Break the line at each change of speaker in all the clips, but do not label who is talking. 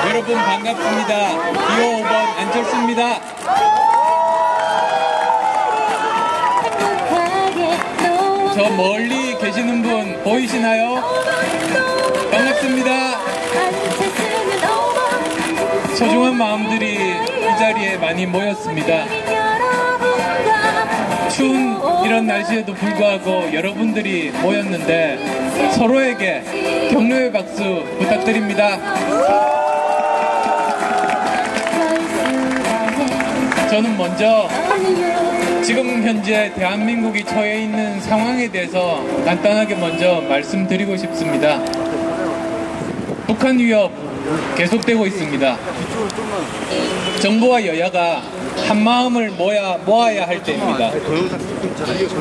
여러분 반갑습니다. 기호 5번 안철수입니다. 저 멀리 계시는 분 보이시나요? 반갑습니다. 소중한 마음들이 이 자리에 많이 모였습니다. 추운 이런 날씨에도 불구하고 여러분들이 모였는데 서로에게 격려의 박수 부탁드립니다. 저는 먼저 지금 현재 대한민국이 처해 있는 상황에 대해서 간단하게 먼저 말씀드리고 싶습니다. 북한 위협 계속되고 있습니다. 정부와 여야가 한마음을 모아야 할 때입니다.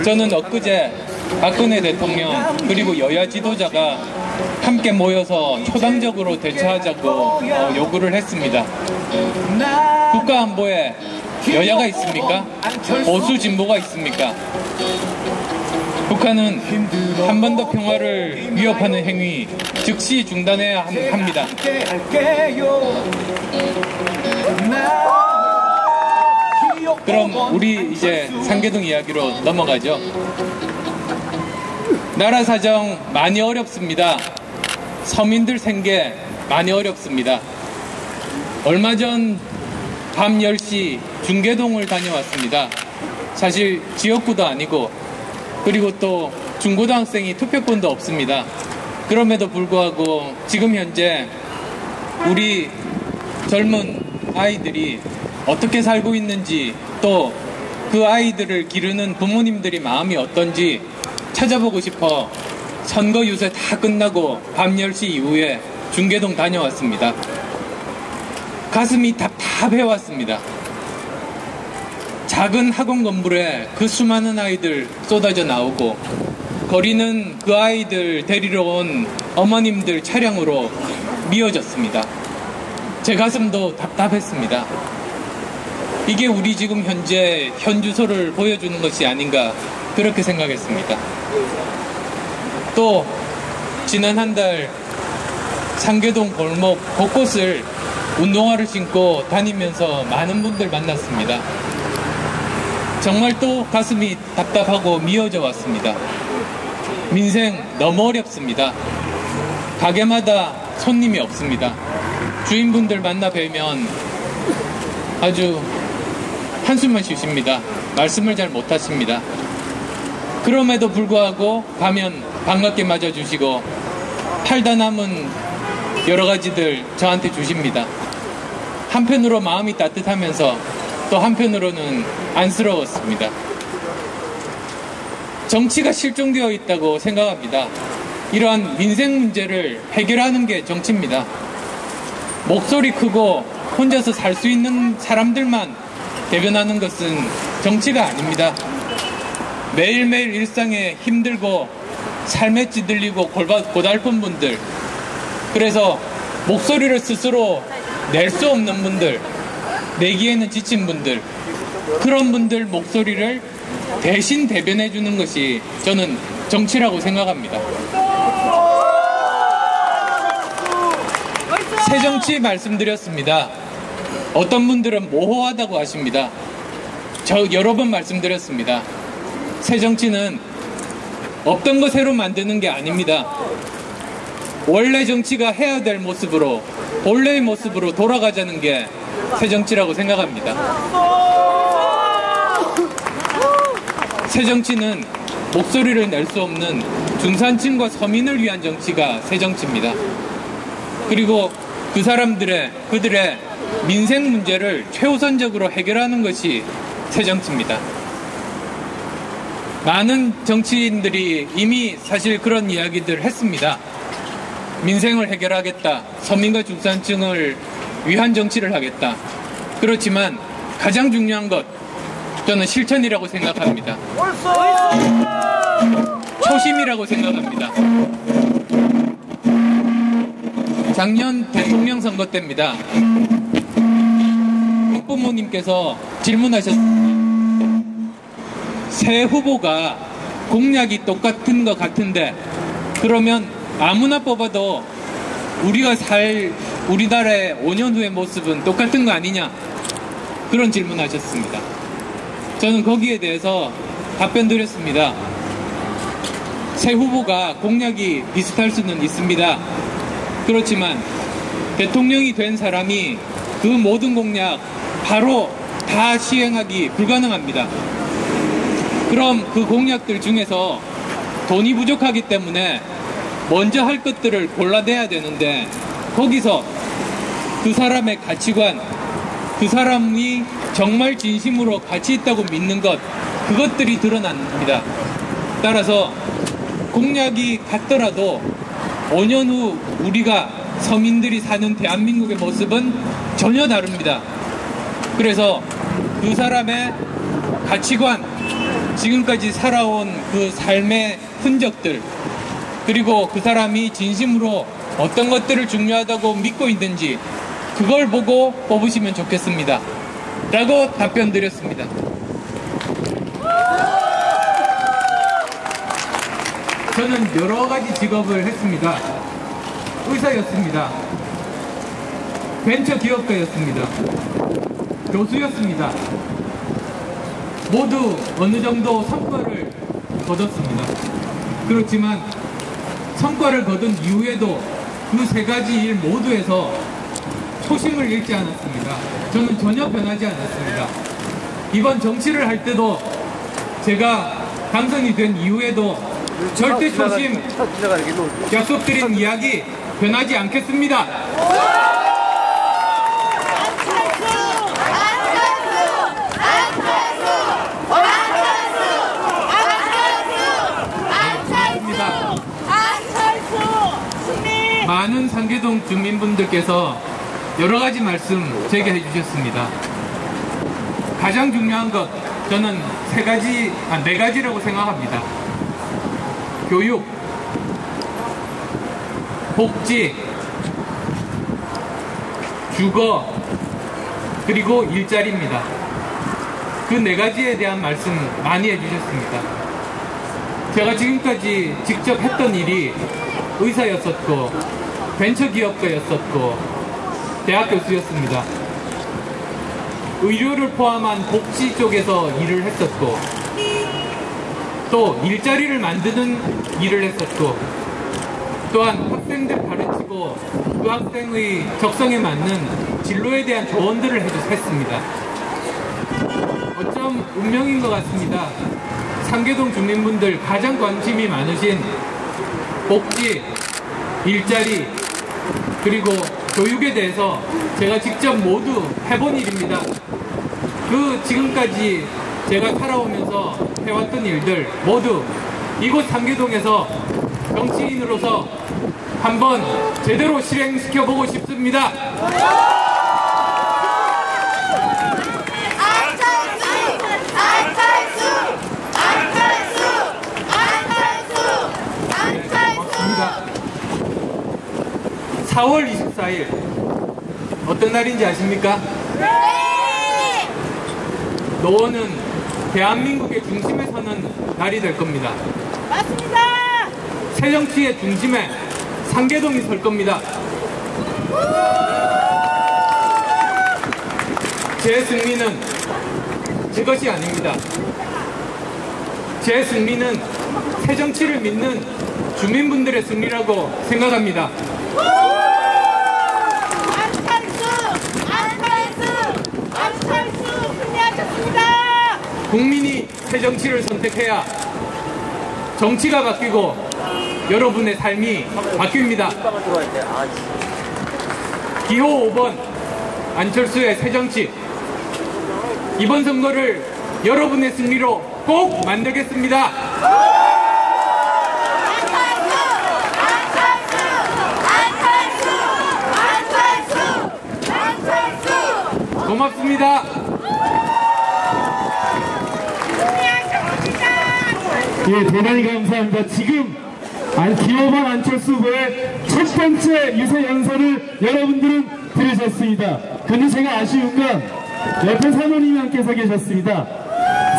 저는 엊그제 박근혜 대통령 그리고 여야 지도자가 함께 모여서 초당적으로 대처하자고 요구를 했습니다. 국가안보에 여야가 있습니까? 보수 진보가 있습니까? 북한은 한 번 더 평화를 위협하는 행위 즉시 중단해야 합니다. 그럼 우리 이제 상계동 이야기로 넘어가죠. 나라 사정 많이 어렵습니다. 서민들 생계 많이 어렵습니다. 얼마 전 밤 10시 중계동을 다녀왔습니다. 사실 지역구도 아니고 그리고 또 중고등학생이 투표권도 없습니다. 그럼에도 불구하고 지금 현재 우리 젊은 아이들이 어떻게 살고 있는지 또 그 아이들을 기르는 부모님들이 마음이 어떤지 찾아보고 싶어 선거 유세 다 끝나고 밤 10시 이후에 중계동 다녀왔습니다. 가슴이 답답해왔습니다. 작은 학원 건물에 그 수많은 아이들 쏟아져 나오고 거리는 그 아이들 데리러 온 어머님들 차량으로 미어졌습니다. 제 가슴도 답답했습니다. 이게 우리 지금 현재 현 주소를 보여주는 것이 아닌가 그렇게 생각했습니다. 또 지난 한 달 상계동 골목 곳곳을 운동화를 신고 다니면서 많은 분들 만났습니다. 정말 또 가슴이 답답하고 미어져 왔습니다. 민생 너무 어렵습니다. 가게마다 손님이 없습니다. 주인분들 만나 뵈면 아주 한숨만 쉬십니다. 말씀을 잘 못하십니다. 그럼에도 불구하고 가면 반갑게 맞아주시고 팔다 남은 여러 가지들 저한테 주십니다. 한편으로 마음이 따뜻하면서 또 한편으로는 안쓰러웠습니다. 정치가 실종되어 있다고 생각합니다. 이러한 민생 문제를 해결하는 게 정치입니다. 목소리 크고 혼자서 살 수 있는 사람들만 대변하는 것은 정치가 아닙니다. 매일매일 일상에 힘들고 삶에 찌들리고 고달픈 분들, 그래서 목소리를 스스로 낼 수 없는 분들, 내기에는 지친 분들, 그런 분들 목소리를 대신 대변해 주는 것이 저는 정치라고 생각합니다. 새정치 말씀드렸습니다. 어떤 분들은 모호하다고 하십니다. 저 여러 번 말씀드렸습니다. 새정치는 없던 거 새로 만드는 게 아닙니다. 원래 정치가 해야 될 모습으로, 본래의 모습으로 돌아가자는 게 새정치라고 생각합니다. 새정치는 목소리를 낼 수 없는 중산층과 서민을 위한 정치가 새정치입니다. 그리고 그 사람들의, 그들의 민생 문제를 최우선적으로 해결하는 것이 새정치입니다. 많은 정치인들이 이미 사실 그런 이야기들 했습니다. 민생을 해결하겠다. 서민과 중산층을 위한 정치를 하겠다. 그렇지만 가장 중요한 것, 저는 실천이라고 생각합니다. 초심이라고 생각합니다. 작년 대통령 선거 때입니다. 학부모님께서 질문하셨습니다. 새 후보가 공약이 똑같은 것 같은데 그러면 아무나 뽑아도 우리가 살 우리나라의 5년 후의 모습은 똑같은 거 아니냐? 그런 질문하셨습니다. 저는 거기에 대해서 답변 드렸습니다. 새 후보가 공약이 비슷할 수는 있습니다. 그렇지만 대통령이 된 사람이 그 모든 공약 바로 다 시행하기 불가능합니다. 그럼 그 공약들 중에서 돈이 부족하기 때문에 먼저 할 것들을 골라내야 되는데 거기서 그 사람의 가치관, 그 사람이 정말 진심으로 가치 있다고 믿는 것, 그것들이 드러납니다. 따라서 공약이 같더라도 5년 후 우리가 서민들이 사는 대한민국의 모습은 전혀 다릅니다. 그래서 그 사람의 가치관, 지금까지 살아온 그 삶의 흔적들, 그리고 그 사람이 진심으로 어떤 것들을 중요하다고 믿고 있는지 그걸 보고 뽑으시면 좋겠습니다. 라고 답변 드렸습니다. 저는 여러 가지 직업을 했습니다. 의사였습니다. 벤처기업가였습니다. 교수였습니다. 모두 어느 정도 성과를 거뒀습니다. 그렇지만 성과를 거둔 이후에도 그 세 가지 일 모두에서 초심을 잃지 않았습니다. 저는 전혀 변하지 않았습니다. 이번 정치를 할 때도 제가 당선이 된 이후에도 절대 초심, 약속드린 이야기 변하지 않겠습니다. 많은 상계동 주민분들께서 여러 가지 말씀 제기해 주셨습니다. 가장 중요한 것 저는 네 가지라고 생각합니다. 교육, 복지, 주거, 그리고 일자리입니다. 그 네 가지에 대한 말씀 많이 해주셨습니다. 제가 지금까지 직접 했던 일이 의사였었고 벤처기업가였었고 대학 교수였습니다. 의료를 포함한 복지 쪽에서 일을 했었고 또 일자리를 만드는 일을 했었고 또한 학생들 가르치고 그 학생의 적성에 맞는 진로에 대한 조언들을 했습니다. 어쩜 운명인 것 같습니다. 상계동 주민분들 가장 관심이 많으신 복지, 일자리, 그리고 교육에 대해서 제가 직접 모두 해본 일입니다. 그 지금까지 제가 살아오면서 해왔던 일들 모두 이곳 상계동에서 정치인으로서 한번 제대로 실행시켜보고 싶습니다. 고맙습니다. 4월 24일 어떤 날인지 아십니까? 네! 노원은 대한민국의 중심에 서는 날이 될 겁니다.
맞습니다.
새정치의 중심에 상계동이 설 겁니다. 제 승리는 제 것이 아닙니다. 제 승리는 새정치를 믿는 주민분들의 승리라고 생각합니다.
안철수 승리하셨습니다.
국민이 새정치를 선택해야 정치가 바뀌고 여러분의 삶이 바뀝니다. 기호 5번 안철수의 새정치, 이번 선거를 여러분의 승리로 꼭 만들겠습니다. 고맙습니다.
예, 대단히 감사합니다. 지금 기호번 안철수 후보의 첫 번째 유세 연설을 여러분들은 들으셨습니다. 근데 제가 아쉬운 건 옆에 사모님이 함께서 계셨습니다.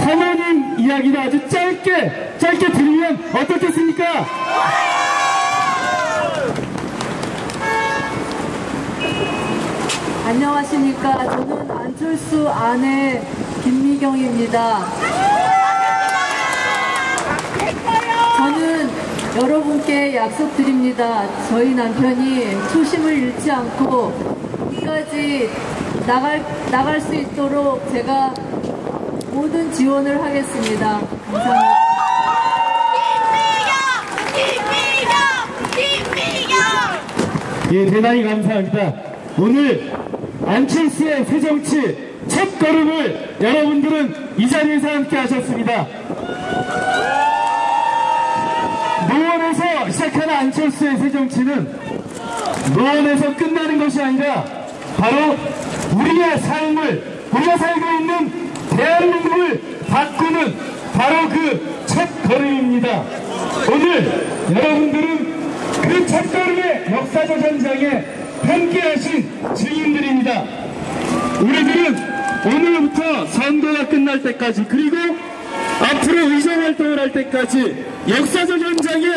사모님 이야기를 아주 짧게 드리면 어떻겠습니까?
안녕하십니까. 저는 안철수 아내 김미경입니다. 저는 여러분께 약속드립니다. 저희 남편이 초심을 잃지 않고 끝까지 나갈 수 있도록 제가 모든 지원을 하겠습니다. 감사합니다.
예, 대단히 감사합니다. 오늘 안철수의 새정치 첫 걸음을 여러분들은 이 자리에서 함께 하셨습니다. 노원에서 시작하는 안철수의 새정치는 노원에서 끝나는 것이 아니라 바로 우리의 삶을, 우리가 살고 있는 대한민국을 바꾸는 바로 그 첫 걸음입니다. 오늘 여러분들은 그 첫걸음의 역사적 현장에 함께하신 증인들입니다. 우리들은 오늘부터 선거가 끝날 때까지, 그리고 앞으로 의정활동을 할 때까지 역사적 현장에